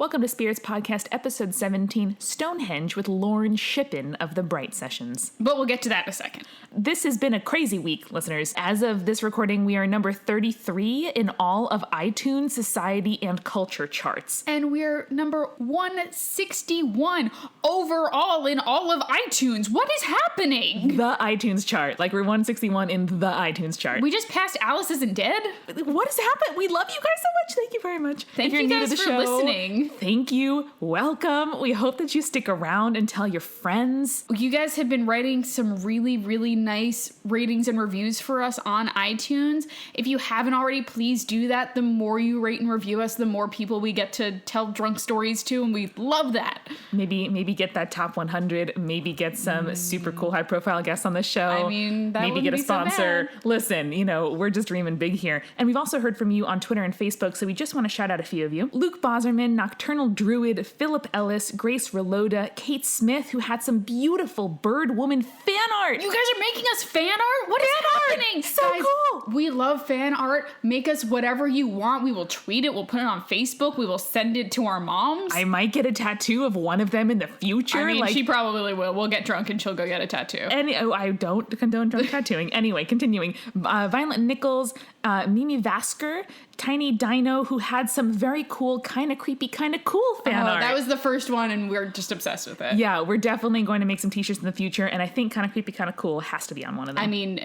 Welcome to Spirits Podcast, episode 17, Stonehenge with Lauren Shippen of the Bright Sessions. But we'll get to that in a second. This has been a crazy week, listeners. As of this recording, we are number 33 in all of iTunes Society and Culture charts. And we're number 161 overall in all of iTunes. What is happening? The iTunes chart. Like, we're 161 in the iTunes chart. We just passed Alice Isn't Dead? What has happened? We love you guys so much. Thank you very much. Thank you guys for listening. Thank you. Welcome. We hope that you stick around and tell your friends. You guys have been writing some really, really nice ratings and reviews for us on iTunes. If you haven't already, please do that. The more you rate and review us, the more people we get to tell drunk stories to, and we love that. Maybe get that top 100. Maybe get some super cool high profile guests on the show. I mean, that maybe get a be sponsor. So bad. Listen, we're just dreaming big here. And we've also heard from you on Twitter and Facebook, so we just want to shout out a few of you. Luke Boserman, Nocturnal Druid, Philip Ellis, Grace Reloda, Kate Smith, who had some beautiful bird woman fan art. You guys are making us fan art? What is happening? So guys, cool. We love fan art. Make us whatever you want. We will tweet it. We'll put it on Facebook. We will send it to our moms. I might get a tattoo of one of them in the future. I mean, she probably will. We'll get drunk and she'll go get a tattoo. I don't condone drunk tattooing. Anyway, continuing. Violet Nichols, Mimi Vasker, Tiny Dino, who had some very cool, kind of creepy, kind of cool fan art. That was the first one, and we're just obsessed with it. Yeah, we're definitely going to make some t-shirts in the future, and I think kind of creepy, kind of cool has to be on one of them. I mean,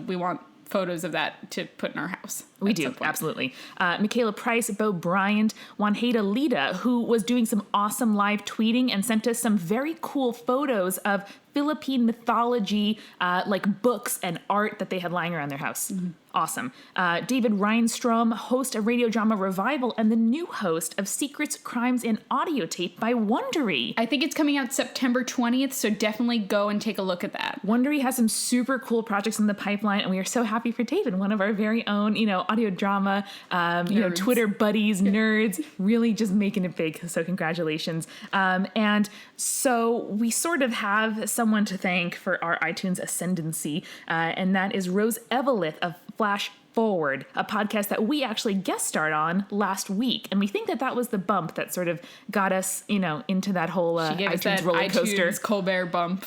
we want photos of that to put in our house. We do, absolutely. Michaela Price, Bo Bryant, Juanheda Lita, who was doing some awesome live tweeting and sent us some very cool photos of Philippine mythology, like books and art that they had lying around their house. Mm-hmm. Awesome. David Reinstrom, host of Radio Drama Revival and the new host of Secrets, Crimes, and Audio Tape by Wondery. I think it's coming out September 20th, so definitely go and take a look at that. Wondery has some super cool projects in the pipeline, and we are so happy for David, one of our very own, audio drama, Twitter buddies, nerds, really just making it big. So congratulations. And so we sort of have someone to thank for our iTunes ascendancy, and that is Rose Evelith of Flash Forward, a podcast that we actually guest starred on last week. And we think that was the bump that sort of got us, into that whole iTunes roller coaster. iTunes Colbert bump.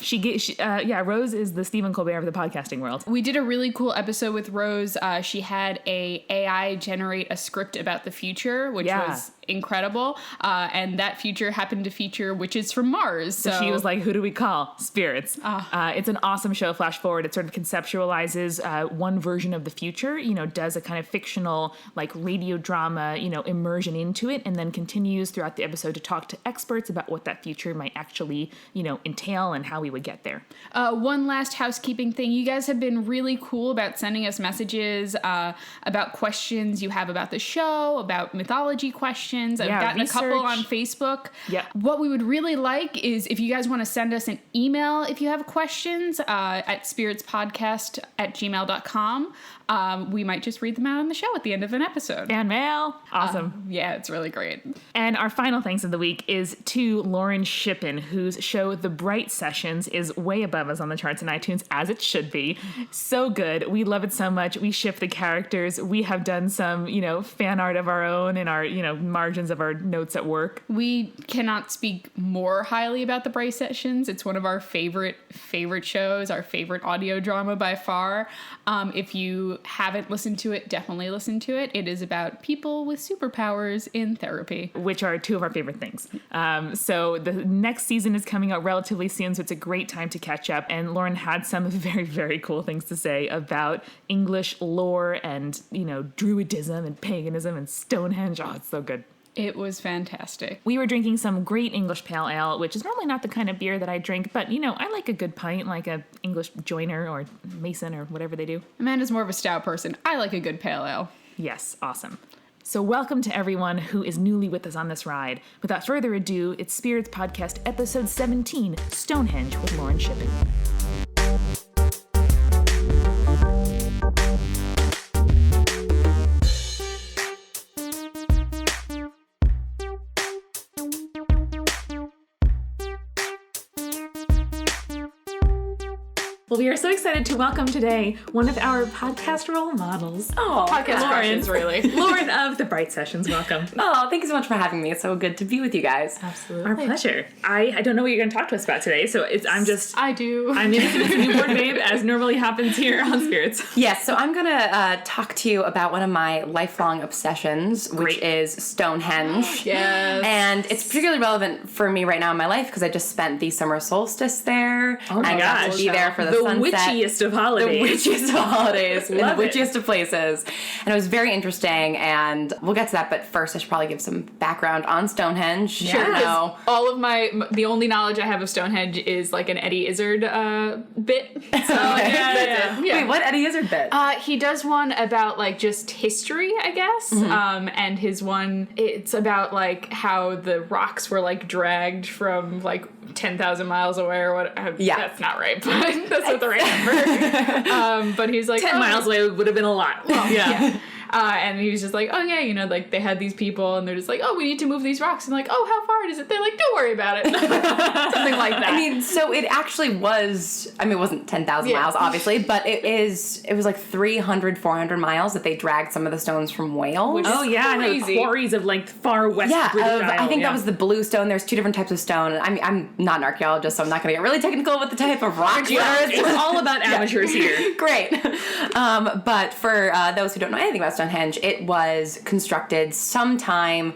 Rose is the Stephen Colbert of the podcasting world. We did a really cool episode with Rose. She had a AI generate a script about the future, which was incredible. And that future happened to feature witches from Mars. So she was like, who do we call? Spirits. It's an awesome show, Flash Forward. It sort of conceptualizes one version of the future, does a kind of fictional, like radio drama, immersion into it, and then continues throughout the episode to talk to experts about what that future might actually, entail and how we would get there. One last housekeeping thing. You guys have been really cool about sending us messages about questions you have about the show, about mythology questions. I've gotten research. A couple on Facebook. Yeah. What we would really like is if you guys want to send us an email if you have questions at spiritspodcast@gmail.com. We might just read them out on the show at the end of an episode. Fan mail. Awesome. Yeah, it's really great. And our final thanks of the week is to Lauren Shippen, whose show The Bright Sessions is way above us on the charts in iTunes, as it should be. So good. We love it so much. We ship the characters. We have done some, fan art of our own in our, margins of our notes at work. We cannot speak more highly about The Bright Sessions. It's one of our favorite shows, our favorite audio drama by far. If you haven't listened to it, definitely listen to it. It is about people with superpowers in therapy, which are two of our favorite things. So the next season is coming out relatively soon, so it's a great time to catch up. And Lauren had some very, very cool things to say about English lore and, druidism and paganism and Stonehenge. Oh, it's so good. It was fantastic. We were drinking some great English pale ale, which is normally not the kind of beer that I drink, but, I like a good pint, like a English Joiner or Mason or whatever they do. Amanda's more of a stout person. I like a good pale ale. Yes, awesome. So welcome to everyone who is newly with us on this ride. Without further ado, it's Spirits Podcast, episode 17, Stonehenge with Lauren Shippen. Well, we are so excited to welcome today one of our podcast role models. Oh, Podcast crushes, really. Lauren of the Bright Sessions. Welcome. Oh, thank you so much for having me. It's so good to be with you guys. Absolutely. Our pleasure. I don't know what you're going to talk to us about today, so I do. I'm innocent newborn babe, as normally happens here on Spirits. Yes, so I'm going to talk to you about one of my lifelong obsessions, which Great. is Stonehenge. Yes. And it's particularly relevant for me right now in my life because I just spent the summer solstice there. Oh my I got gosh. to be there for the sunset. Witchiest of holidays. The witchiest of holidays and the Love it. witchiest of places. And it was very interesting, and we'll get to that, but first I should probably give some background on Stonehenge. Sure, I don't 'cause know. all of the only knowledge I have of Stonehenge is like an Eddie Izzard bit. So that's it. Yeah. Wait, what Eddie Izzard bit? He does one about like just history, I guess. And his one, it's about like how the rocks were like dragged from like 10,000 miles away or what. Yeah. That's not right, but that's not the right number. But he's like 10 miles away would have been a lot. Yeah. And he was just like, oh yeah, you know, like they had these people and they're just like, oh, we need to move these rocks. And like, oh, how far is it? They're like, don't worry about it. Something like that. I mean, so it actually was, it wasn't 10,000 Yeah. miles, obviously, but it was like 300, 400 miles that they dragged some of the stones from Wales. Which is Oh yeah, I know crazy. Quarries of like far west Yeah, British I Isle, think yeah. that was the blue stone. There's two different types of stone. I mean, I'm not an archaeologist, so I'm not going to get really technical with the type of rock. It's all about amateurs here. Great. But for those who don't know anything about Stonehenge, it was constructed sometime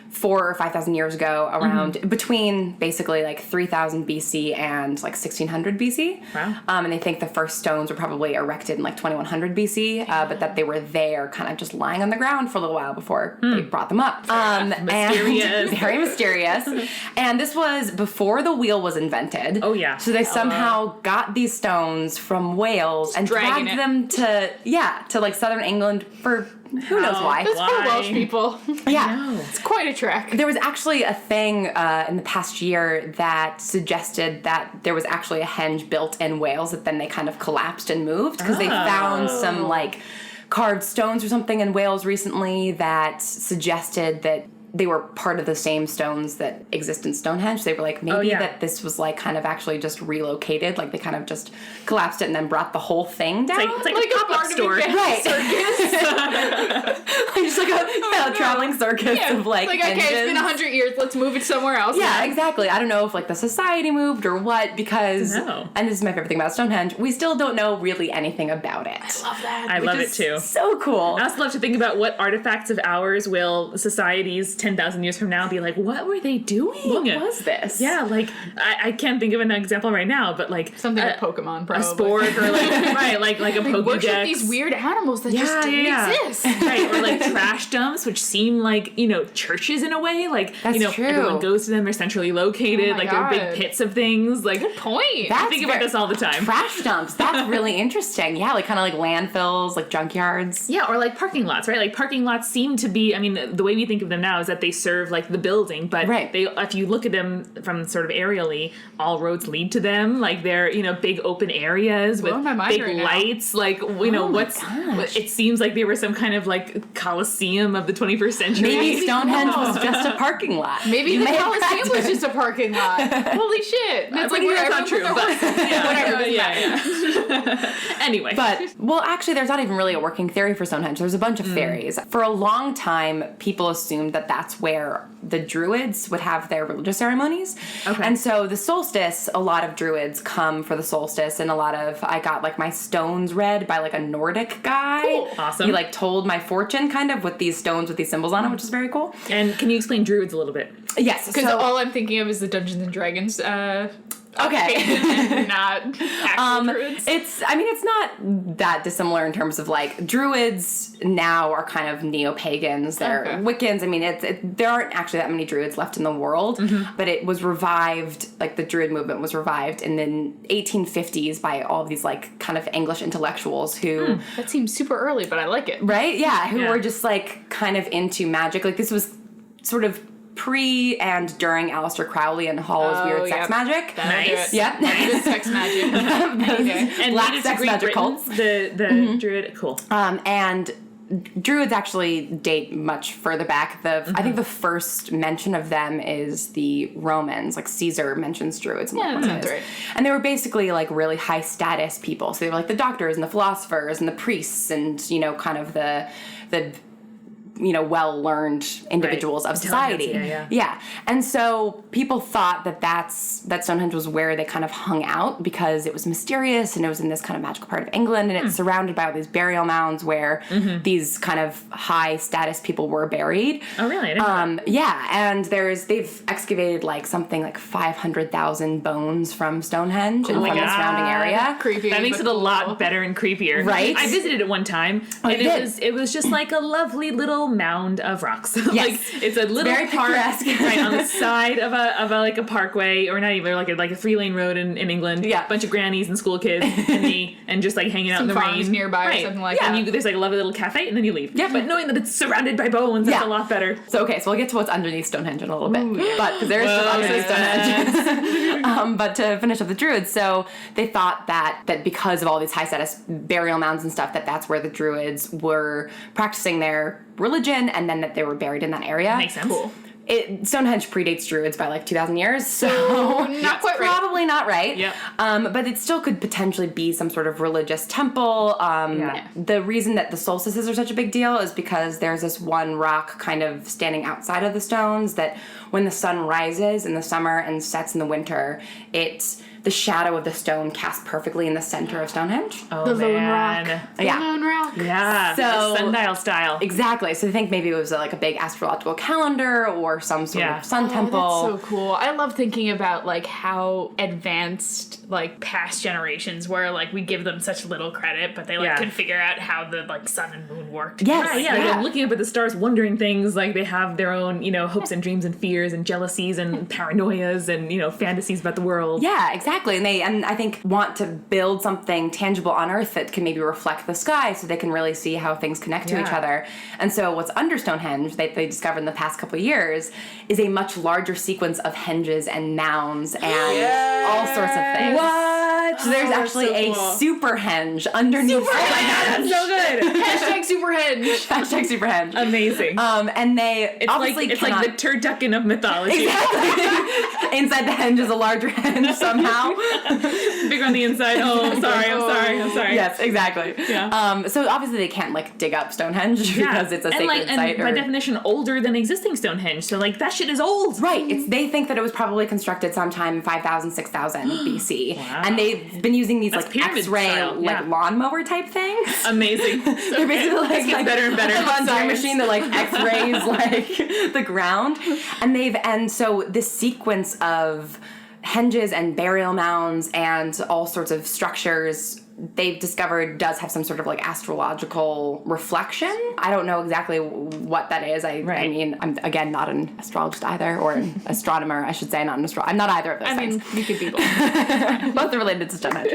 4,000 or 5,000 years ago, around between basically like 3,000 BC and like 1600 BC. Wow. And they think the first stones were probably erected in like 2100 BC, but that they were there kind of just lying on the ground for a little while before they brought them up. Mysterious. And very mysterious. And this was before the wheel was invented. Oh, yeah. So they somehow got these stones from Wales and dragging dragged it. them to like southern England for who knows why. That's for Why? Welsh people. Yeah. It's quite a trek. There was actually a thing in the past year that suggested that there was actually a henge built in Wales that then they kind of collapsed and moved because they found some like carved stones or something in Wales recently that suggested that they were part of the same stones that exist in Stonehenge. They were like, maybe that this was like kind of actually just relocated, like they kind of just collapsed it and then brought the whole thing down. It's like Like a a pop-up Barnum store. and Bailey Right. Just like a traveling circus Yeah, of like okay, it's been engines. 100 years. Let's move it somewhere else. Yeah, exactly. I don't know if like the society moved or what because, No. and this is my favorite thing about Stonehenge, we still don't know really anything about it. Love that. I love it Is too. So cool. I also love to think about what artifacts of ours will societies 10,000 years from now be like, what were they doing? What was this? Yeah, like, I can't think of an example right now, but like... Something a, like Pokemon, a probably. spork or like, right, like a They worship Pokédex. these weird animals that just didn't exist. Right, or like trash dumps, which seem like, you know, churches in a way. Like, That's you know, true. everyone goes to them, they're centrally located, Oh my like they're God. big pits of things. Like, Good point. I think about this all the time. Trash dumps. That's really interesting. Yeah, like kind of like landfills, like junkyards. Yeah, or like parking lots, right? Like parking lots seem to be, I mean, the way we think of them now is that they serve like the building, but Right. they, if you look at them from sort of aerially, all roads lead to them. Like they're, you know, big open areas with Blowing my mind big right now. lights. Like, you know, Oh my gosh. it seems like they were some kind of like Colosseum of the 21st century. Maybe Stonehenge was just a parking lot. Maybe You the may have Colosseum cracked was it. just a parking lot. Holy shit. That's like That's where not true, but whatever. yeah. Anyway. But, well, actually, there's not even really a working theory for Stonehenge. There's a bunch of theories. For a long time, people assumed that that's where the Druids would have their religious ceremonies. Okay. And so the solstice, a lot of Druids come for the solstice, and I got, like, my stones read by, like, a Nordic guy. Cool. Awesome. He, like, told my fortune, kind of, with these stones with these symbols on it, which is very cool. And can you explain druids a little bit? Yes. Because So, all I'm thinking of is the Dungeons and Dragons okay. and not actual druids. It's not that dissimilar in terms of like Druids now are kind of neo-pagans. They're Okay. Wiccans. I mean, there aren't actually that many Druids left in the world, but it was revived, like the Druid movement was revived in the 1850s by all these like kind of English intellectuals who, That seems super early, but I like it. right? Yeah, who Yeah. were just like kind of into magic. Like this was sort of pre and during Aleister Crowley and Hall's Weird Sex yep. Magic. That'll do Nice. it. Yep. Good sex magic. Okay. And Black native to sex Great magic Britain, cults. the druid, cool. And Druids actually date much further back. I think the first mention of them is the Romans. Like Caesar mentions Druids. Yeah, that sounds right. And they were basically like really high status people. So they were like the doctors and the philosophers and the priests and, you know, kind of the you know, well-learned individuals of society. Yeah. And so people thought that Stonehenge was where they kind of hung out because it was mysterious and it was in this kind of magical part of England, and it's surrounded by all these burial mounds where these kind of high-status people were buried. Oh, really? I didn't know that. Yeah, and they've excavated like something like 500,000 bones from Stonehenge and from the surrounding area. Creepy. That makes it a lot better and creepier. Right? I visited it one time, and it was just like a lovely little mound of rocks. Yes. Like it's a little Very park picturesque. right on the side of a like a parkway, or not even like a 3-lane road in England. Yeah. A bunch of grannies and school kids and me, and just like hanging out in the farms rain nearby or something like that. that. And there's like a lovely little cafe, and then you leave. Yeah. But knowing that it's surrounded by bones, that's a lot better. So we'll get to what's underneath Stonehenge in a little bit, but because there is stuff underneath Stonehenge. But to finish up the Druids, so they thought that because of all these high status burial mounds and stuff, that's where the Druids were practicing their religion, and then that they were buried in that area. Makes sense. Cool. Stonehenge predates Druids by like 2,000 years, so not quite right. Probably not right. Yep. But it still could potentially be some sort of religious temple. The reason that the solstices are such a big deal is because there's this one rock kind of standing outside of the stones that when the sun rises in the summer and sets in the winter, the shadow of the stone casts perfectly in the center of Stonehenge. Oh, The lone man. rock. The Yeah. lone rock. Yeah. So- sundial style. Exactly. So I think maybe it was like a big astrological calendar or some sort of sun temple. Oh, that's so cool. I love thinking about like how advanced like past generations were. Like we give them such little credit, but they could figure out how the like sun and moon worked. Yes. Yeah, like, looking up at the stars, wondering things, like they have their own, you know, hopes and dreams and fears and jealousies and paranoias and, you know, fantasies about the world. Yeah, exactly. And I think want to build something tangible on Earth that can maybe reflect the sky so they can really see how things connect to each other. And so what's under Stonehenge that they discovered in the past couple of years is a much larger sequence of henges and mounds and all sorts of things. What? So there's actually a super henge underneath Stonehenge. So good. Hashtag Superhenge. Hashtag super henge. Amazing. And they obviously it's cannot... like the turducken of mythology. Exactly. Inside the henge is a larger henge somehow. Bigger on the inside. Oh, I'm sorry. Yes, exactly. Yeah. So obviously they can't like dig up Stonehenge because it's a sacred site. And by definition, older than existing Stonehenge. So like that shit is old. Right. They think that it was probably constructed sometime 5,000, 6,000 BC. Wow. And they've been using these like pyramid X-ray style, like lawnmower type things. Amazing. They're basically like better and better. A lawnmower machine that like X-rays like the ground. And so this sequence of henges and burial mounds and all sorts of structures they've discovered does have some sort of like astrological reflection. I don't know exactly what that is. I mean, I'm again not an astrologist either, or an astronomer, I should say, not an astrologer. I'm not either of those things. I mean, we could be both. Both are related to Stonehenge.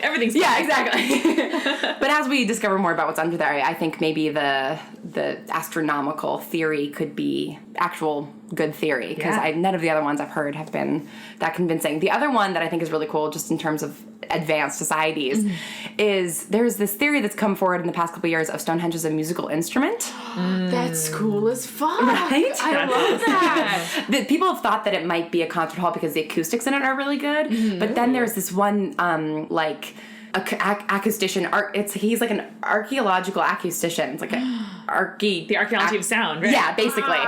Everything's yeah, exactly. But as we discover more about what's under there, I think maybe the astronomical theory could be actual good theory, because none of the other ones I've heard have been that convincing. The other one that I think is really cool, just in terms of advanced societies, is there's this theory that's come forward in the past couple of years of Stonehenge as a musical instrument. That's cool as fuck. Right? I love that. That people have thought that it might be a concert hall because the acoustics in it are really good, but then there's this one acoustician. He's like an archaeological acoustician. It's like the archaeology of sound, right? Yeah, basically.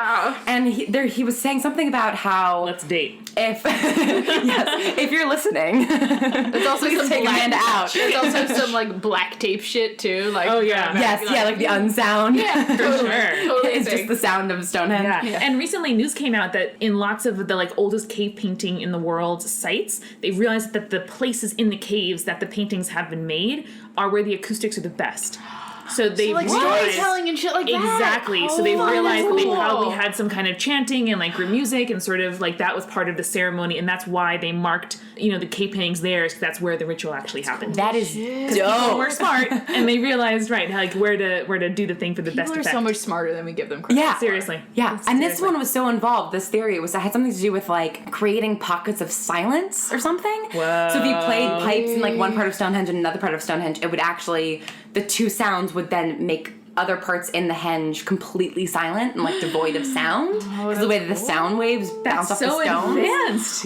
And he was saying something about how Let's date. if you're listening, There's also please some take black, Amanda out. There's also some like black tape shit too. Like Yes, like the unsound. Yeah, totally. Sure. Totally It's just the sound of Stonehenge. Yeah. And recently news came out that in lots of the like oldest cave painting in the world sites, they realized that the places in the caves that the paintings have been made are where the acoustics are the best. So they like realized, storytelling and shit like that. exactly. So they realized that they cool. probably had some kind of chanting and like group music, and sort of like that was part of the ceremony, and that's why they marked, you know, the cave paintings there, because that's where the ritual actually happened. That is People dope. were smart, and they realized like where to do the thing for the best People are effect. so much smarter than we give them credit. Yeah. Seriously. Yeah, and this one was so involved. This theory had something to do with like creating pockets of silence or something. Whoa. So if you played pipes in like one part of Stonehenge and another part of Stonehenge, it would actually the two sounds would then make other parts in the henge completely silent and like devoid of sound because the way that the sound waves bounce off the stone,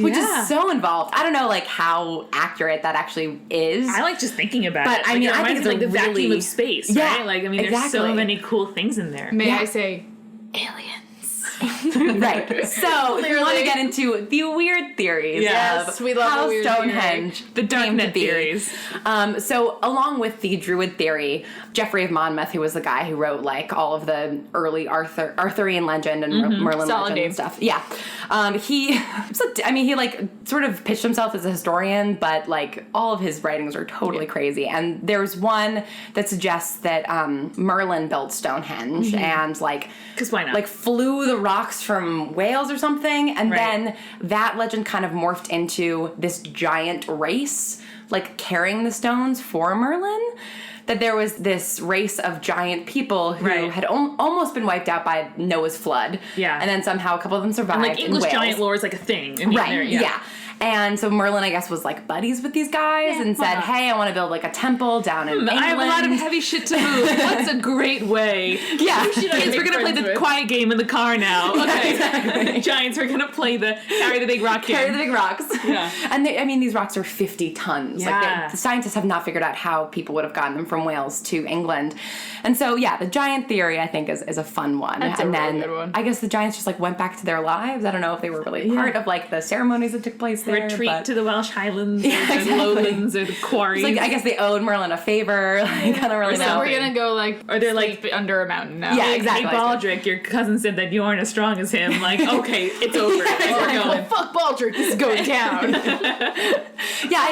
which is so involved. I don't know like how accurate that actually is. I like just thinking about but it. I mean, it I reminds think me it's like the really, vacuum of space, right? Like, I mean, there's so many cool things in there. May I say, aliens. Right. So if you want to get into the weird theories of we love how weird Stonehenge the darknet theories. So along with the Druid theory, Geoffrey of Monmouth, who was the guy who wrote like all of the early Arthurian legend and Merlin Solid legend name. and stuff. Yeah. He like sort of pitched himself as a historian, but like all of his writings are totally crazy. And there's one that suggests that Merlin built Stonehenge and like, 'cause why not? Like flew the rocks from Wales or something, and then that legend kind of morphed into this giant race, like carrying the stones for Merlin. That there was this race of giant people who had almost been wiped out by Noah's flood. Yeah. And then somehow a couple of them survived. And like English in Wales. giant lore is like a thing. I mean, Yeah. And so Merlin, I guess, was like buddies with these guys and said, hey, I want to build like a temple down in England. I have a lot of heavy shit to move. What's a great way? Yeah. Kids, we're going to play the quiet game in the car now. Okay. Exactly. Giants, we're going to play the carry the big rock game. Carry the big rocks. Yeah. And these rocks are 50 tons. Yeah. Like the scientists have not figured out how people would have gotten them from Wales to England. And so, the giant theory, I think, is a fun one. That's and a then really good one. I guess the giants just like went back to their lives. I don't know if they were really part of like the ceremonies that took place there. Retreat to the Welsh Highlands, or the lowlands, or the quarries. It's like, I guess they owed Merlin a favor. I don't really know. We're gonna go like, or they're like under a mountain now. Yeah, exactly. Hey, Baldric, your cousin said that you aren't as strong as him. Like, okay, it's over. We're going. Fuck Baldric, this is going down.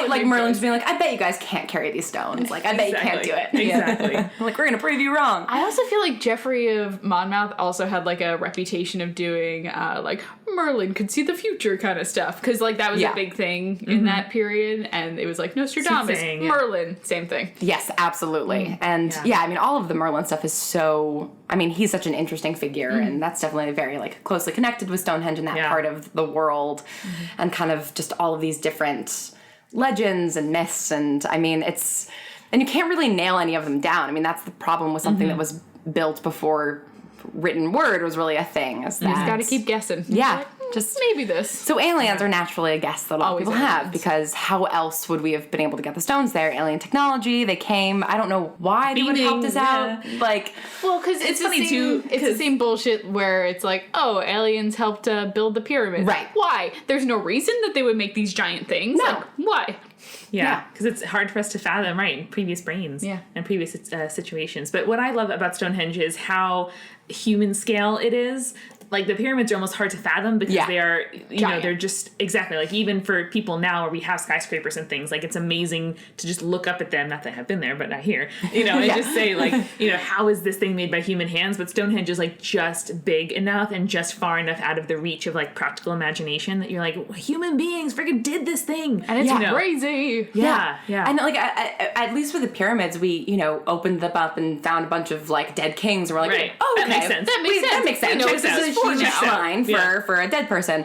Like Merlin's being like, I bet you guys can't carry these stones. Like, I bet you can't do it. Exactly. Like, we're gonna prove you wrong. I also feel like Geoffrey of Monmouth also had like a reputation of doing like Merlin could see the future kind of stuff, because like that was a big thing in that period, and it was like Nostradamus, Merlin, same thing. Yes, absolutely. And all of the Merlin stuff is so, he's such an interesting figure, and that's definitely very like closely connected with Stonehenge and that part of the world, and kind of just all of these different legends and myths, and and you can't really nail any of them down. That's the problem with something that was built before written word was really a thing. Is that You just gotta keep guessing. Yeah. Just maybe this. So aliens are naturally a guess that a lot of people have, because how else would we have been able to get the stones there? Alien technology, they came. I don't know why they would have helped us out. Like, well, because it's funny too. It's the same bullshit where it's like, oh, aliens helped build the pyramids. Right. Why? There's no reason that they would make these giant things. No. Like, why? Yeah, because it's hard for us to fathom, right, in previous brains and previous situations. But what I love about Stonehenge is how human scale it is. Like, the pyramids are almost hard to fathom because they are, they're just, exactly, like, even for people now where we have skyscrapers and things, like, it's amazing to just look up at them, not that I have been there, but not here, and just say, like, how is this thing made by human hands? But Stonehenge is, like, just big enough and just far enough out of the reach of, like, practical imagination that you're like, human beings freaking did this thing. And it's crazy. Yeah. And, like, at least with the pyramids, we, opened them up and found a bunch of, like, dead kings, and we're like, oh, okay. That makes sense. That makes sense. This is a huge shrine for a dead person.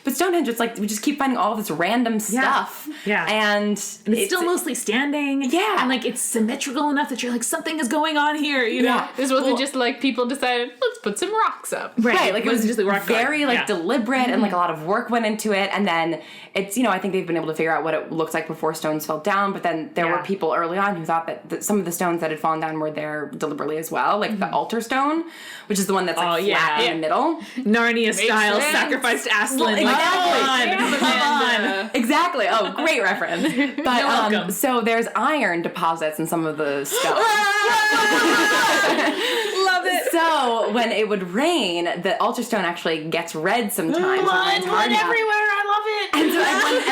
But Stonehenge, it's like we just keep finding all this random stuff. Yeah. And it's still mostly standing. Yeah. And like it's symmetrical enough that you're like, something is going on here, know? This wasn't just like people decided, let's put some rocks up. Right. Like it was just like rock very deliberate and like a lot of work went into it. And then it's, I think they've been able to figure out what it looks like before stones fell down. But then there were people early on who thought that some of the stones that had fallen down were there deliberately as well. Like the altar stone, which is the one that's like flat in the middle. Narnia style sacrificed Aslan. Come on. Exactly. Oh, great reference. But so there's iron deposits in some of the stones. Love it. So when it would rain, the altar stone actually gets red sometimes. Blood everywhere. I love it. And so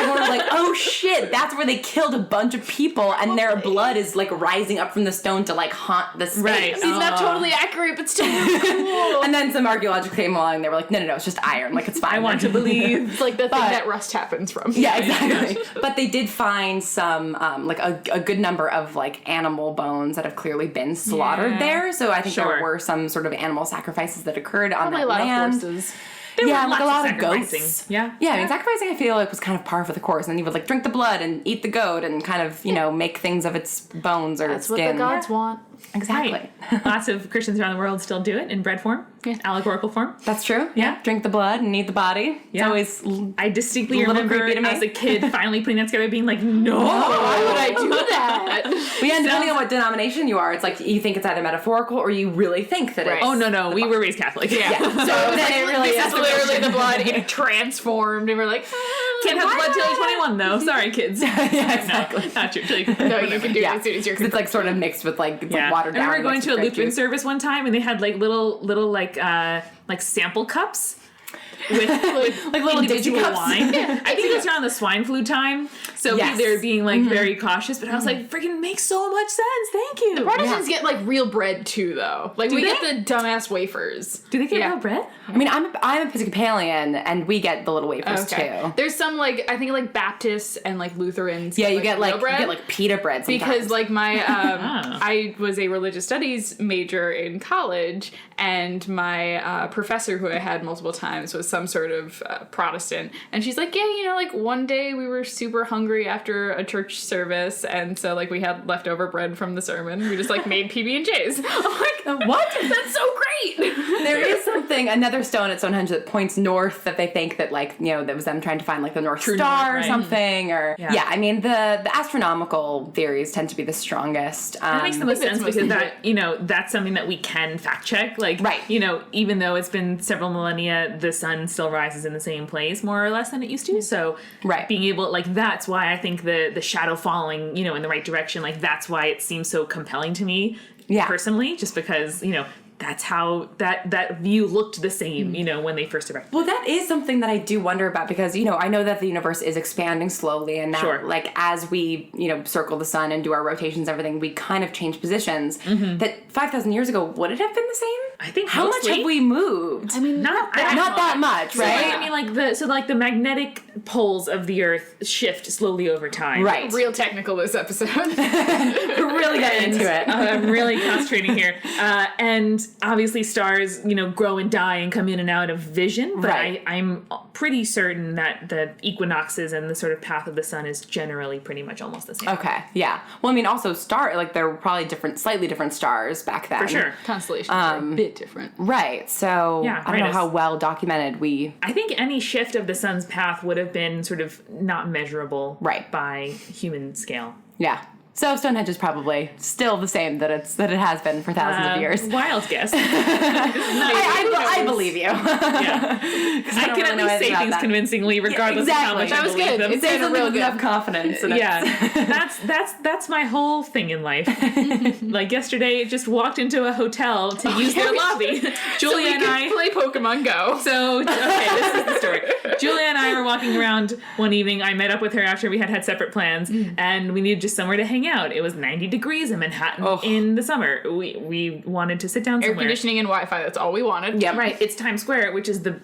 everyone was like, oh shit, that's where they killed a bunch of people, and their blood is like rising up from the stone to like haunt the space. Right. It's not totally accurate, but still cool. And then some archaeologists came along and they were like, no, it's just iron. Like, it's fine. I want to believe. It's like the thing that rust happens from. Yeah, exactly. But they did find some, like a good number of like animal bones that have clearly been slaughtered there. So I think there were some sort of animal sacrifices that occurred on that land. Probably a lot of horses. Like a lot of goats. Yeah. Sacrificing I feel like was kind of par for the course. And then you would like drink the blood and eat the goat and kind of, make things of its bones or That's skin. what the gods want. Exactly. Right. Lots of Christians around the world still do it in bread form, allegorical form. That's true. Yeah. Drink the blood and eat the body. Yeah. It's always I distinctly little remember creepy to me. as a kid finally putting that together, being like, no, Why would I do that? But yeah, and depending on what denomination you are, it's like you think it's either metaphorical or you really think that Right. it's... Oh, no, we were raised Catholic. Yeah. So then it really This is is literally the blood getting transformed, and we're like, Can't have blood till you're 21, though. Sorry, kids. yeah, exactly. No, not true. no, you can do it as soon as you're 'Cause it's like sort of mixed with like, it's like watered down. I remember going mixed to a with grape Lutheran juice. service one time, and they had like little like sample cups with Like little individual Dixie cups. wine. I think it was around the swine flu time, so Yes. they were being like very cautious. But I was like, freaking makes so much sense. Thank you. Protestants get like real bread too, though. Like Do we they? get the dumbass wafers. Do they get Yeah. real bread? I mean, I'm Episcopalian, and we get the little wafers too. There's some like I think like Baptists and like Lutherans. Yeah, you like, get like real bread. you get like pita bread sometimes. Because like my I was a religious studies major in college, and my professor who I had multiple times was some sort of Protestant, and she's like, yeah, like one day we were super hungry after a church service, and so like we had leftover bread from the sermon. We just like made PB&Js. I'm like, what? That's so great. there is another stone at Stonehenge that points north that they think that like, that was them trying to find like the North Star north, or right. something, or I mean the astronomical theories tend to be the strongest. That makes the most sense most because legit. that's something that we can fact check. Like, Right. Even though it's been several millennia, the sun still rises in the same place more or less than it used to. So, Right. being able, like, that's why I think the shadow falling, in the right direction, like, that's why it seems so compelling to me personally, just because, that's how that view looked the same, when they first erected. Well, that is something that I do wonder about because, I know that the universe is expanding slowly and now, like, as we, circle the sun and do our rotations and everything, we kind of change positions. That 5,000 years ago, would it have been the same? I think How much mostly. have we moved? I mean, not that much, So, right? I mean, like the magnetic poles of the Earth shift slowly over time. Right. Real technical this episode. We're really getting into it. I'm really concentrating here. And obviously stars, grow and die and come in and out of vision. But Right. I'm pretty certain that the equinoxes and the sort of path of the sun is generally pretty much almost the same. Okay, yeah. Well, I mean, also there were probably slightly different stars back then. For sure. Constellations are a bit different. Right, so Yeah, I don't know right. how well documented we... I think any shift of the sun's path would have been sort of not measurable Right. by human scale. Yeah. So Stonehenge is probably still the same that it has been for thousands of years. Wild guess. I believe you. Yeah. I can at least say things convincingly, regardless of how much That I was believe good. them. It's There's real good. enough confidence. And That's my whole thing in life. Like yesterday, just walked into a hotel to use their lobby. Julia and I play Pokemon Go. So okay, this is the story. Julia and I were walking around one evening. I met up with her after we had separate plans, and we needed just somewhere to hang out. It was 90 degrees in Manhattan in the summer. We wanted to sit down Air somewhere. conditioning and Wi-Fi. That's all we wanted. Yep. Right, it's Times Square, which is the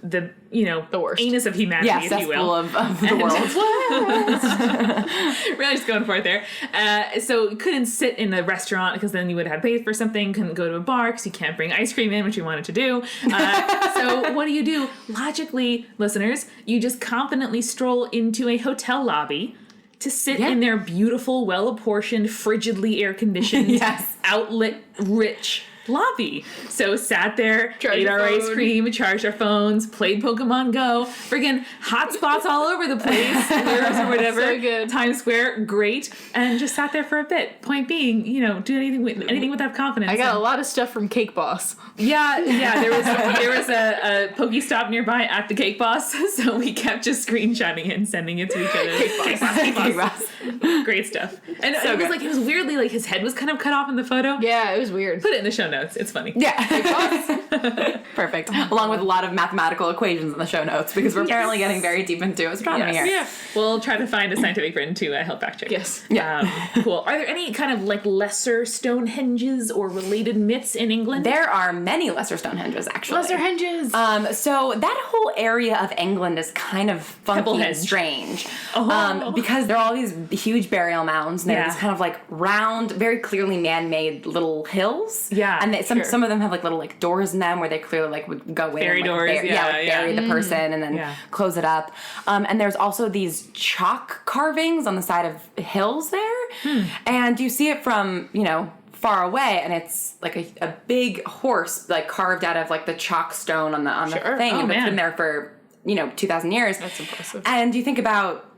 worst. anus of humanity, Yeah, if you cesspool will. of the world. Really just going for it there. So couldn't sit in a restaurant because then you would have to pay for something. Couldn't go to a bar because you can't bring ice cream in, which you wanted to do. So what do? Logically, listeners, you just confidently stroll into a hotel lobby to sit in their beautiful, well-apportioned, frigidly air-conditioned, Yes. outlet-rich lobby. So sat there, Charged ate your our ice phone. cream, charged our phones, played Pokemon Go, friggin' hotspots all over the place, mirrors or whatever. So good. Times Square, great, and just sat there for a bit. Point being, do anything with that confidence. I got a lot of stuff from Cake Boss. Yeah. There was a Pokestop nearby at the Cake Boss, so we kept just screenshotting it and sending it to each other. Cake Boss. Great stuff. And So it was good. it was weirdly like his head was kind of cut off in the photo. Yeah, it was weird. Put it in the show notes. It's funny. Yeah. Perfect. Along with a lot of mathematical equations in the show notes because we're apparently getting very deep into astronomy here. Yeah. We'll try to find a scientific friend to help fact check. Yes. Yeah. Cool. Are there any kind of like lesser Stonehenges or related myths in England? There are many lesser Stonehenges, actually. Lesser Henges. So that whole area of England is kind of funky and Pebblehead. strange. Oh. Because there are all these huge burial mounds, and they're Yeah. these kind of like round, very clearly man-made little hills. Yeah, And some sure. some of them have like little like doors in them where they clearly like would go in Fairy and, like, doors, bury the person and then Yeah. close it up. And there's also these chalk carvings on the side of hills there. And you see it from, far away, and it's like a big horse like carved out of like the chalk stone on the thing, and it's been there for 2,000 years. That's impressive. And you think about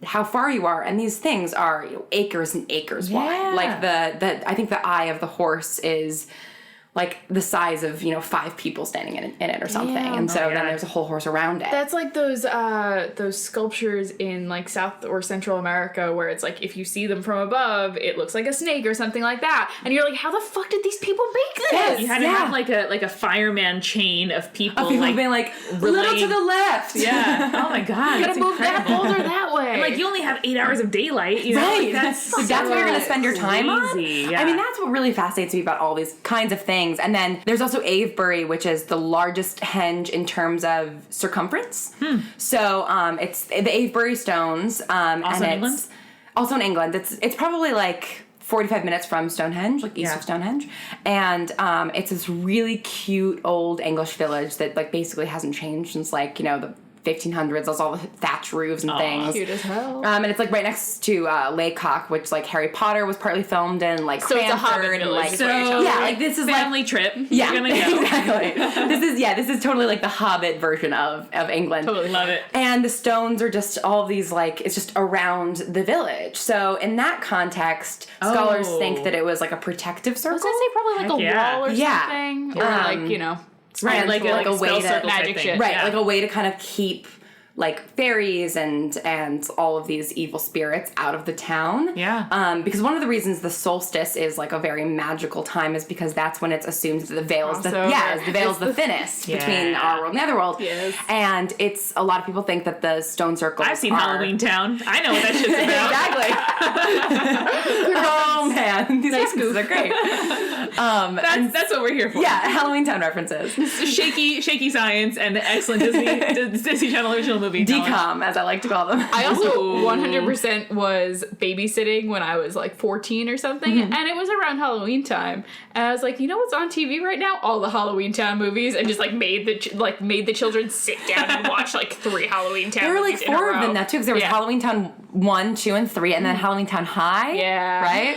how far you are, and these things are acres and acres wide. Like the I think the eye of the horse is like the size of 5 people standing in it or something, and so then there's a whole horse around it. That's like those sculptures in like South or Central America where it's like if you see them from above, it looks like a snake or something like that, and you're like, how the fuck did these people make this? Yes. You had to have like a fireman chain of people like being like little to the left. Yeah. Oh my god. You gotta move that boulder that way. And like you only have 8 hours of daylight. You know? Right. Like, that's what you're gonna spend your time on. Yeah. I mean, that's what really fascinates me about all these kinds of things. And then there's also Avebury, which is the largest henge in terms of circumference. So it's the Avebury stones. Also in England? Also in England. It's probably like 45 minutes from Stonehenge, like east of Stonehenge. And it's this really cute old English village that like basically hasn't changed since like, the 1500s. There's all the thatch roofs and things. Cute as hell. And it's like right next to Laycock, which like Harry Potter was partly filmed in, like So it's a Hobbit Cranford and village, like is what you're telling me. like this is family like trip. yeah, You're gonna go. exactly. This is totally like the Hobbit version of England. Totally. Love it. And the stones are just all of these like it's just around the village. So in that context, scholars think that it was like a protective circle. I was gonna say probably like Heck a yeah. wall or Yeah. something, or like Right, like a way spell to circle magic type shit. thing. right, Yeah. like a way to kind of keep like fairies and all of these evil spirits out of the town. Yeah. Because one of the reasons the solstice is like a very magical time is because that's when it's assumed that the veil is the thinnest between our world and the other world. Yes. And it's a lot of people think that the stone circles I've seen are... Halloween Town. I know what that shit's about. Exactly. Oh man, these references are great. That's what we're here for. Yeah, Halloween Town references. Shaky science and the excellent Disney Channel original movie. DCOM, as I like to call them. I also 100% was babysitting when I was like 14 or something, and it was around Halloween time. And I was like, you know what's on TV right now? All the Halloween Town movies, and just like made the children sit down and watch like 3 Halloween Town. There were like movies in a 4 of row. them now too, because there was Halloween Town 1, 2, and 3, and then Halloween Town High. Yeah. Right?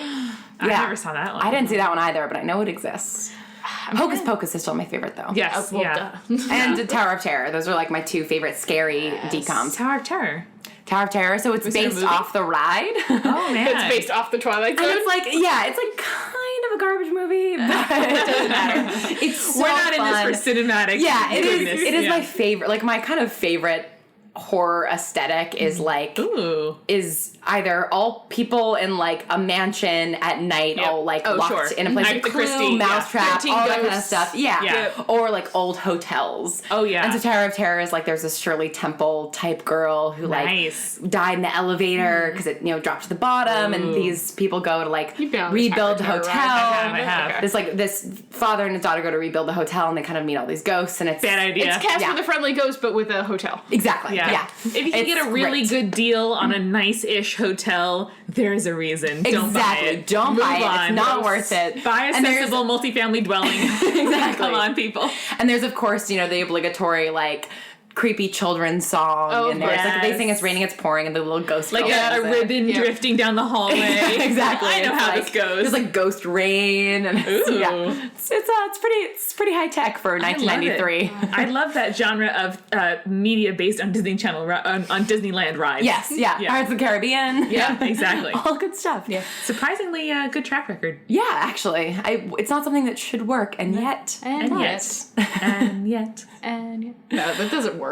I never saw that one. I didn't see that one either, but I know it exists. Hocus Pocus is still my favorite though. Yes. Well, Yeah. And Tower of Terror. Those are like my 2 favorite scary DCOMs. Tower of Terror. Tower of Terror, so it's it a based movie? off the ride. Oh man. It's based off the Twilight Zone. And it's like, it's like kind of a garbage movie, but it doesn't matter. It's so We're not fun. in this for cinematic. Yeah, it is. goodness. It is Yeah. my favorite. Like my kind of favorite horror aesthetic is like Ooh. is either all people in like a mansion at night, all like locked sure. in a place, Agatha like Clue, Christie, Mousetrap, 13 all that kind of Ghosts. stuff. Yeah. Yeah. Or like old hotels. Oh, yeah. And so Tower of Terror is like there's this Shirley Temple type girl who Nice. like died in the elevator because it dropped to the bottom, and these people go to like You've been on the rebuild the Tower of hotel. Terror, I have. Okay. This father and his daughter go to rebuild the hotel, and they kind of meet all these ghosts, and it's Bad idea. It's Casper Yeah. the Friendly Ghost, but with a hotel. Exactly. Yeah. If you can get a really great. good deal on a nice-ish hotel, there's a reason. Don't buy Exactly. it. Don't Move buy it. on. It's not worth it. Buy a And there's- sensible multifamily dwelling. Exactly. Come on, people. And there's of course, the obligatory like creepy children's song, Oh, and there's like they yes. sing "It's Raining, It's Pouring," and the little ghost Like girl a sings it. ribbon drifting down the hallway. Exactly. I know It's how like- this goes. There's like ghost rain, and it's, Ooh. it's pretty high tech for 1993. I love that genre of media based on Disney Channel on Disneyland rides. Yes, yeah. Yeah. Pirates of the Caribbean. Yeah, exactly. All good stuff. Yeah. Surprisingly good track record. Yeah, actually. It's not something that should work, and yet. And And yet. yet. And yet. And yet. No, that doesn't work.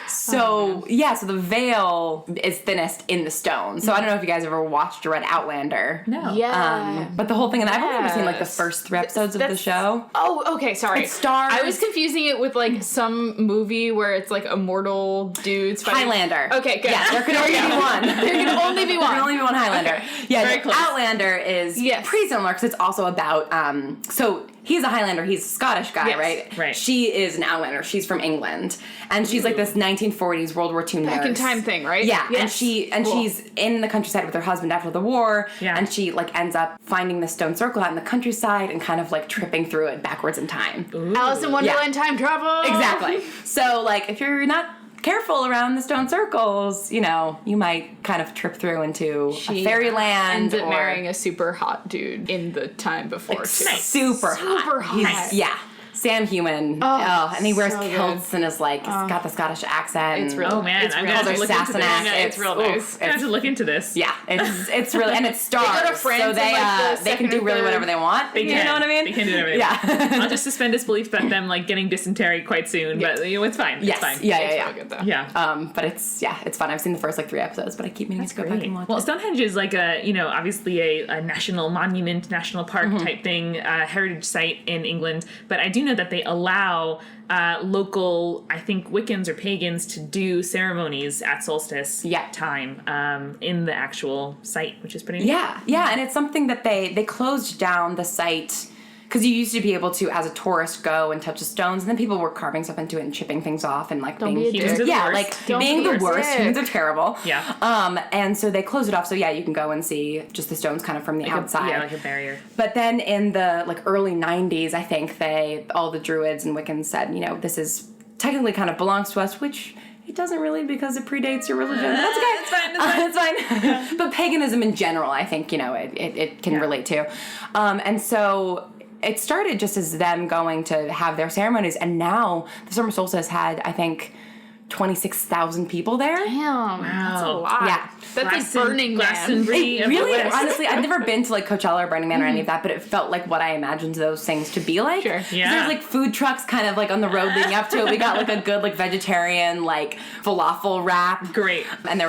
So, so the veil is thinnest in the stone. So I don't know if you guys ever watched or read Outlander. No. Yeah. But the whole thing, and I've only ever seen like the Yes. first 3 episodes of the That's- show. Oh, okay, sorry. It stars- I was confusing it with like some movie where it's like immortal dudes fighting. Highlander. Okay, good. Yeah, there can only be one. There can only be There one. can only be one Highlander. Okay. Yeah, Very no, close. Outlander is Yes. pretty similar because it's also about. So he's a Highlander. He's a Scottish guy, Yes. right? Right. She is an Outlander. She's from England, and she's like this 1940s World War II Back in nurse. time thing, right? Yeah, Yes. and Cool. she's in the countryside with her husband after the war. Yeah. And she like ends up finding the stone circle out in the countryside and kind of like tripping through it backwards in time. Alice in Wonderland time travel. Exactly. So like if you're not careful around the stone circles. You know, you might kind of trip through into a fairyland. Ends up marrying a super hot dude in the time before. Like, super hot. Yeah. Sam Human. And he wears kilts and is like, got the Scottish accent. It's real. Oh man, it's I'm real. gonna have to look into this. Sassenach. It's real nice. I have to look into this. Yeah, it's really, and it's stars, They go to France so in, they like, the they can do second or really third. whatever they want. They You can. know what I mean? They can do whatever they Yeah. want. I'll just suspend disbelief about them like getting dysentery quite soon, but you know, it's fine. Yes. It's fine. Yeah. It's real good, though. Yeah. But it's fun. I've seen the first like 3 episodes, but I keep meaning to go back and watch Well, it. Stonehenge is like a, you know, obviously a national monument, national park type thing, heritage site in England. But I do know that they allow local, I think, Wiccans or pagans to do ceremonies at solstice time in the actual site, which is pretty neat. Yeah, and it's something that they closed down the site because you used to be able to, as a tourist, go and touch the stones, and then people were carving stuff into it and chipping things off and like being be a Humans are the yeah, worst. like Don't being be the worst. sick. Humans are terrible. Yeah. And so they closed it off. So yeah, you can go and see just the stones kind of from the outside. Yeah, like a barrier. But then in the like early 90s, I think all the Druids and Wiccans said, you know, this is technically kind of belongs to us, which it doesn't really because it predates your religion. That's okay. It's fine. It's fine. It's fine. But paganism in general, I think, you know, it can relate to. And so it started just as them going to have their ceremonies. And now the summer solstice had, I think, 26,000 people there. Damn, that's a lot. Yeah. That's like Burning Man. Glastonbury It of the really, West. honestly, I've never been to like Coachella or Burning Man or any of that, but it felt like what I imagined those things to be like. Sure. 'Cause Yeah. There's like food trucks kind of like on the road leading up to it. We got like a good like vegetarian like falafel wrap. Great. And there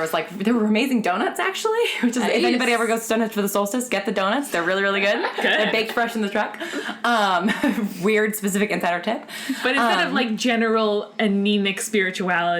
were amazing donuts actually, which is if Nice. anybody ever goes to Stonehenge for the solstice, get the donuts. They're really, really good. They're baked fresh in the truck. Weird specific insider tip. But instead of like general anemic spirituality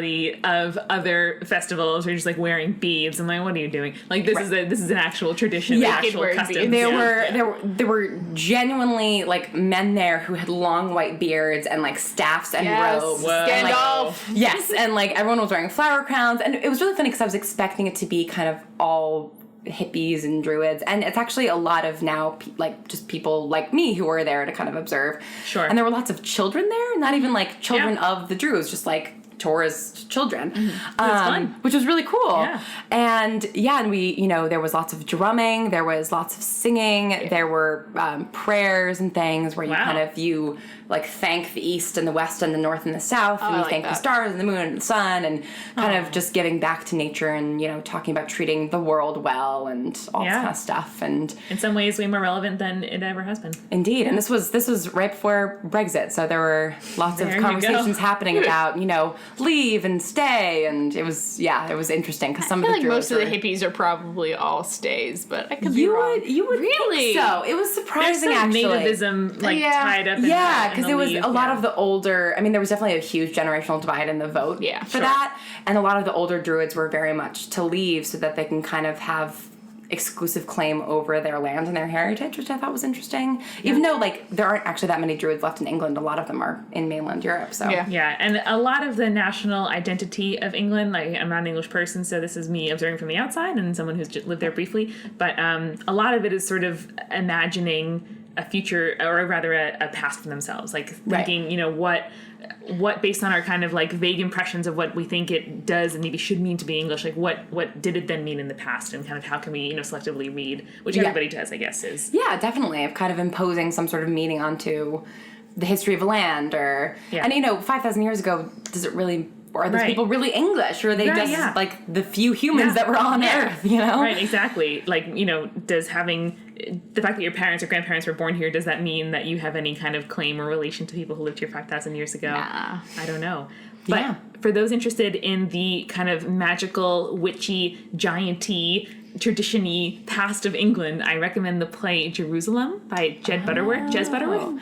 of other festivals, where you're just like wearing beads, I'm like, what are you doing? Like this is an actual tradition, Yeah. actual Wearing custom. beads. There were genuinely like men there who had long white beards and like staffs and Yes. robes. Whoa. And, like, Gandalf. yes, and like everyone was wearing flower crowns, and it was really funny because I was expecting it to be kind of all hippies and druids, and it's actually a lot of now like just people like me who were there to kind of observe. Sure. And there were lots of children there, not even like children of the druids, just like tourist children. That's fun. Which was really cool. Yeah. And we, you know, there was lots of drumming, there was lots of singing, there were prayers and things where you Wow. kind of, you like thank the east and the west and the north and the south, and I you like thank the that. stars and the moon and the sun, and kind of just giving back to nature and, you know, talking about treating the world well and all this Yeah. kind of stuff. And In some ways, way more relevant than it ever has been. indeed, and this was right before Brexit, so there were lots There of you conversations go. happening about, you know, leave and stay, and it was interesting because some I feel of like the most of the druids hippies are probably all stays, but I could be you wrong. would Really? think so. It was There's surprising some actually. nativism like Yeah. tied up in Yeah, in because the there was leave, a lot yeah. of the older. I mean, there was definitely a huge generational divide in the vote. Yeah, for sure. that, and a lot of the older druids were very much to leave so that they can kind of have exclusive claim over their land and their heritage, which I thought was interesting. Even though like there aren't actually that many druids left in England, a lot of them are in mainland Europe. So Yeah. Yeah, and a lot of the national identity of England, like I'm not an English person, so this is me observing from the outside and someone who's just lived there briefly, but a lot of it is sort of imagining a future, or rather a past for themselves, like thinking, you know, what based on our kind of like vague impressions of what we think it does and maybe should mean to be English, like what did it then mean in the past, and kind of how can we, you know, selectively read, which everybody does, I guess, is Yeah, definitely. Of kind of imposing some sort of meaning onto the history of a land, or and you know, 5,000 years ago, does it really? Or are those Right. people really English, or are they Right, just yeah. like the few humans that were on Earth? You know, Right, exactly. Like, you know, does having the fact that your parents or grandparents were born here, does that mean that you have any kind of claim or relation to people who lived here 5,000 years ago? Nah. I don't know. But Yeah. for those interested in the kind of magical, witchy, gianty, tradition-y past of England, I recommend the play Jerusalem by Jed Butterworth. Jez Butterworth?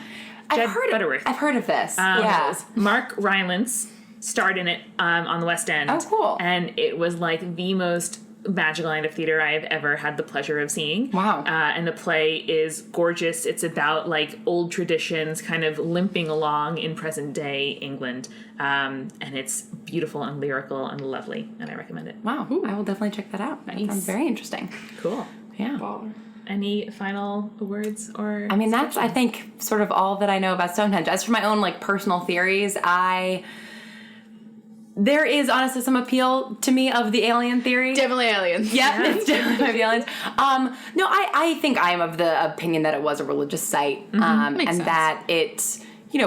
Jed Butterworth. I've heard of this. Yeah. Mark Rylance starred in it on the West End. Oh, cool. And it was like the most magical night of theater I have ever had the pleasure of seeing. Wow. And the play is gorgeous. It's about like old traditions kind of limping along in present day England. And it's beautiful and lyrical and lovely. And I recommend it. Wow. I will definitely check that out. That sounds very interesting. Cool. Yeah. Baller. Any final words or? I mean, that's, I think, sort of all that I know about Stonehenge. As for my own, like, personal theories, there is honestly some appeal to me of the alien theory. Definitely aliens. Yep, it's definitely the aliens. No, I think I am of the opinion that it was a religious site, and Makes sense. that it,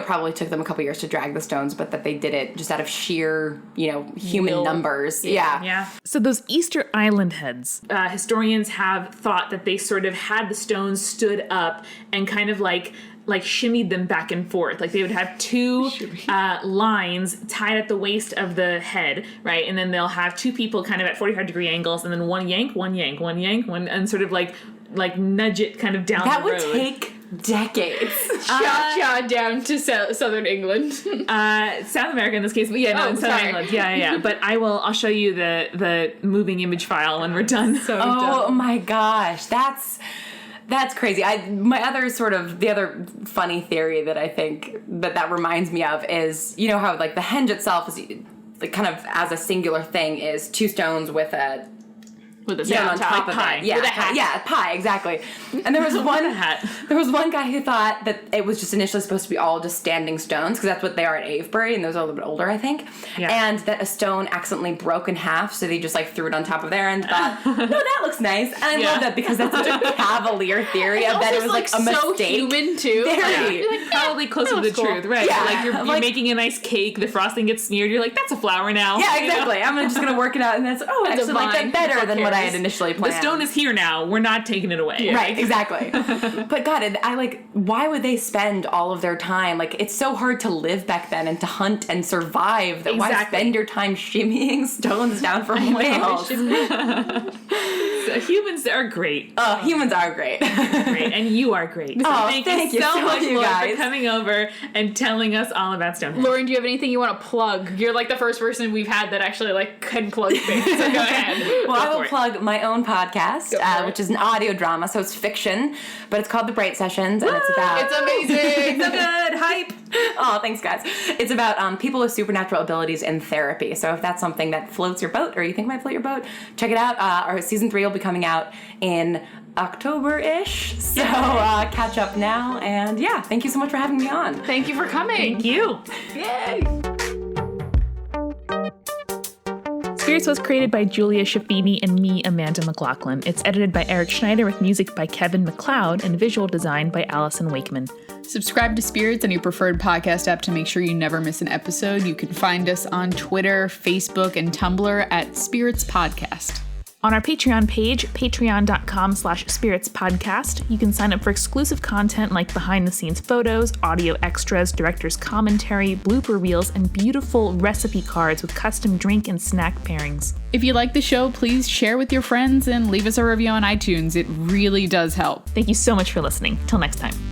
probably took them a couple years to drag the stones, but that they did it just out of sheer, human numbers. Yeah. Yeah. So those Easter Island heads, historians have thought that they sort of had the stones stood up and kind of like shimmied them back and forth. Like they would have two lines tied at the waist of the head, right? And then they'll have two people kind of at 45-degree angles, and then one yank, and sort of like nudge it kind of down That the would road. take decades. Cha-cha down to southern England. South America in this case, but in Southern sorry. England. Yeah. But I'll show you the moving image file when we're done. Oh my gosh, that's crazy. The other funny theory that I think that reminds me of is, how like the henge itself is like kind of as a singular thing is two stones with a stone on top of pie. it. Yeah, With a hat. Yeah, pie, exactly. And there was one guy who thought that it was just initially supposed to be all just standing stones, because that's what they are at Avebury, and those are a little bit older, I think. Yeah. And that a stone accidentally broke in half, so they just threw it on top of there and thought, no, that looks nice. And I love that because that's such a cavalier theory of that it was a so mistake. human too. Very. You're probably closer to the cool. truth, right? Yeah. You're making a nice cake, the frosting gets smeared, you're like, that's a flower now. Yeah, exactly. I'm just gonna work it out, and I actually like that better than what I had initially planned. The stone is here now. We're not taking it away. Right, exactly. But God, why would they spend all of their time? It's so hard to live back then and to hunt and survive that why Exactly. spend your time shimmying stones down from whales? So humans are great. Oh, humans are great. Great. And you are great. So Oh, thank you so so much, you Laura, guys. for coming over and telling us all about Stonehenge. Lauren, do you have anything you want to plug? You're the first person we've had that actually can plug things. So go ahead. Well, I will for it. plug my own podcast, Go for it. which is an audio drama, so it's fiction, but it's called The Bright Sessions, and it's about... It's amazing. So good. Hype. Oh, thanks, guys. It's about people with supernatural abilities in therapy. So if that's something that floats your boat or you think might float your boat, check it out. Our season 3 will be coming out in October-ish. So catch up now. And yeah, thank you so much for having me on. Thank you for coming. Thank you. Yay! Spirits was created by Julia Shaffini and me, Amanda McLaughlin. It's edited by Eric Schneider with music by Kevin MacLeod and visual design by Allison Wakeman. Subscribe to Spirits on your preferred podcast app to make sure you never miss an episode. You can find us on Twitter, Facebook, and Tumblr at Spirits Podcast. On our Patreon page, patreon.com/spiritspodcast, you can sign up for exclusive content like behind-the-scenes photos, audio extras, director's commentary, blooper reels, and beautiful recipe cards with custom drink and snack pairings. If you like the show, please share with your friends and leave us a review on iTunes. It really does help. Thank you so much for listening. Till next time.